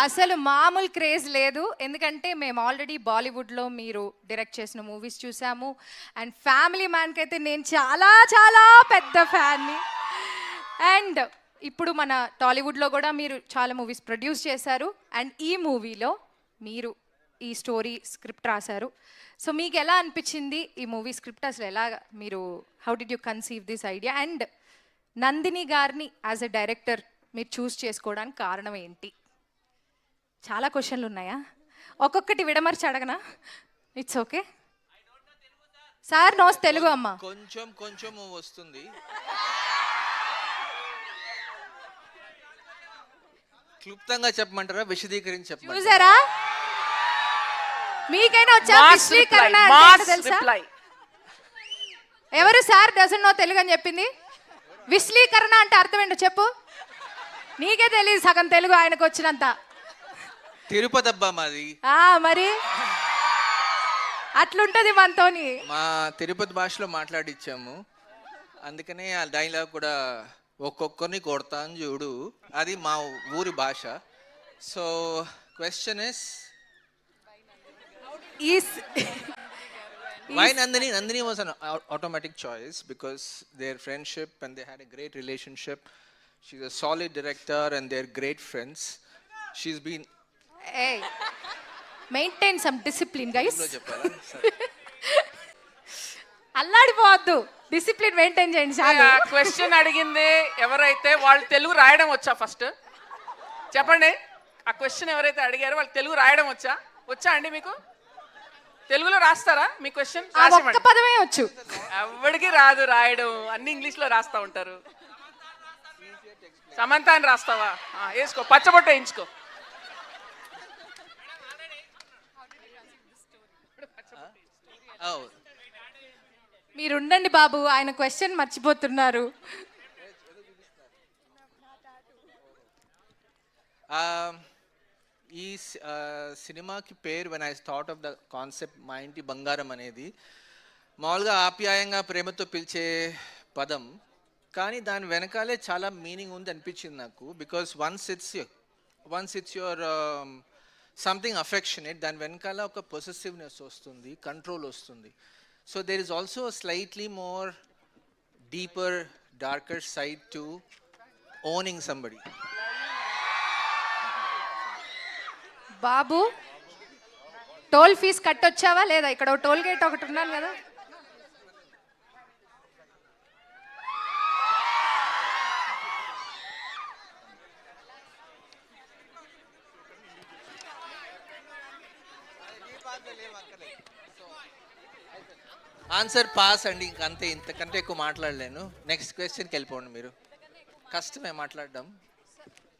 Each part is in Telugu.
అసలు మామూలు క్రేజ్ లేదు. ఎందుకంటే మేము ఆల్రెడీ బాలీవుడ్లో మీరు డైరెక్ట్ చేసిన మూవీస్ చూసాము. అండ్ ఫ్యామిలీ మ్యాన్కి అయితే నేను చాలా చాలా పెద్ద ఫ్యాన్ని. అండ్ ఇప్పుడు మన టాలీవుడ్లో కూడా మీరు చాలా మూవీస్ ప్రొడ్యూస్ చేశారు. అండ్ ఈ మూవీలో మీరు ఈ స్టోరీ స్క్రిప్ట్ రాశారు. సో మీకు ఎలా అనిపించింది ఈ మూవీ స్క్రిప్ట్? అసలు ఎలా మీరు how did you conceive this idea? And Nandini గారిని యాజ్ ఎ డైరెక్టర్ మీరు చూస్ చేసుకోవడానికి కారణం ఏంటి? చాలా క్వశ్చన్లు ఉన్నాయా? ఒక్కొక్కటి విడమర్చి అడగనా? It's okay sir. Knows Telugu అమ్మ కొంచెం కొంచెం వస్తుంది. క్లుప్తంగా చెప్పమంటారా, విశదీకరించి చెప్పమంటారా? చూసారా, మీకైనా వచ్చా విశ్లీకరణ అంటే తెలుసా? ఎవరు సార్ డజన్ నో తెలుగు అని చెప్పింది? విశ్లీకరణ అంటే అర్థం ఏంటో చెప్పు. నీకే తెలియదు సగం తెలుగు ఆయనకు వచ్చినంత. తిరుపతి అబ్బా మాది. మరి అట్లుంటది మనతోని. మా తిరుపతి భాషలో మాట్లాడిచ్చాము, అందుకనే ఆ డైలాగ్ కూడా ఒక్కొక్కరిని కొడతాను చూడు, అది మా ఊరి భాష. So question is why Nandini? Nandini was an automatic choice because their friendship and they had a great relationship. She's a solid director and they're great friends. She's been maintain some discipline guys. అల్లాడిపోవద్దు, డిసిప్లిన్ మెయింటైన్ చేయండి చాలు. క్వశ్చన్ అడిగింది ఎవరైతే వాళ్ళు తెలుగు రాయడం వచ్చా? ఫస్ట్ చెప్పండి. ఆ క్వశ్చన్ ఎవరైతే అడిగారో వాళ్ళు తెలుగు రాయడం వచ్చా అండి? మీకు తెలుగులో రాస్తారా మీ క్వశ్చన్? ఒక్క పదమే వచ్చు. ఎవరికి రాదు రాయడం, అన్ని ఇంగ్లీష్ లో రాస్తా ఉంటారు. సమంత అని రాస్తావా? వేసుకో, పచ్చబొట్ట వేయించుకో. మీరుండండి బాబు, ఆయన క్వశ్చన్ మర్చిపోతున్నారు. ఈ సినిమాకి పేరు when I thought of the concept మా ఇంటి బంగారం అనేది మామూలుగా ఆప్యాయంగా ప్రేమతో పిలిచే పదం, కానీ దాని వెనకాలే చాలా మీనింగ్ ఉంది అనిపించింది నాకు. Because once it's your something affectionate, దాని వెనకాల ఒక పొసెసివ్నెస్ వస్తుంది, కంట్రోల్ వస్తుంది. So there is also slightly more deeper darker side to owning somebody. బాబు, టోల్ ఫీజు కట్టొచ్చావా లేదా? ఇక్కడ టోల్ గేట్ ఒకటి ఉన్నాను కదా. ఆన్సర్ పాస్ అండి, ఇంకంతే, ఇంతకంటే ఎక్కువ మాట్లాడలేను. నెక్స్ట్ క్వశ్చన్కి వెళ్ళిపోండి. మీరు కష్టమే మాట్లాడడం.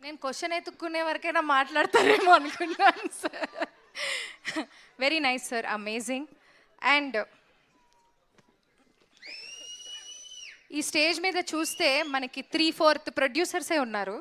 నేను క్వశ్చన్ ఎత్తుక్కునే వరకైనా మాట్లాడతారేమో అనుకున్నాను sir. Very nice sir, amazing. And ఈ స్టేజ్ మీద చూస్తే మనకి 3/4 ప్రొడ్యూసర్సే ఉన్నారు.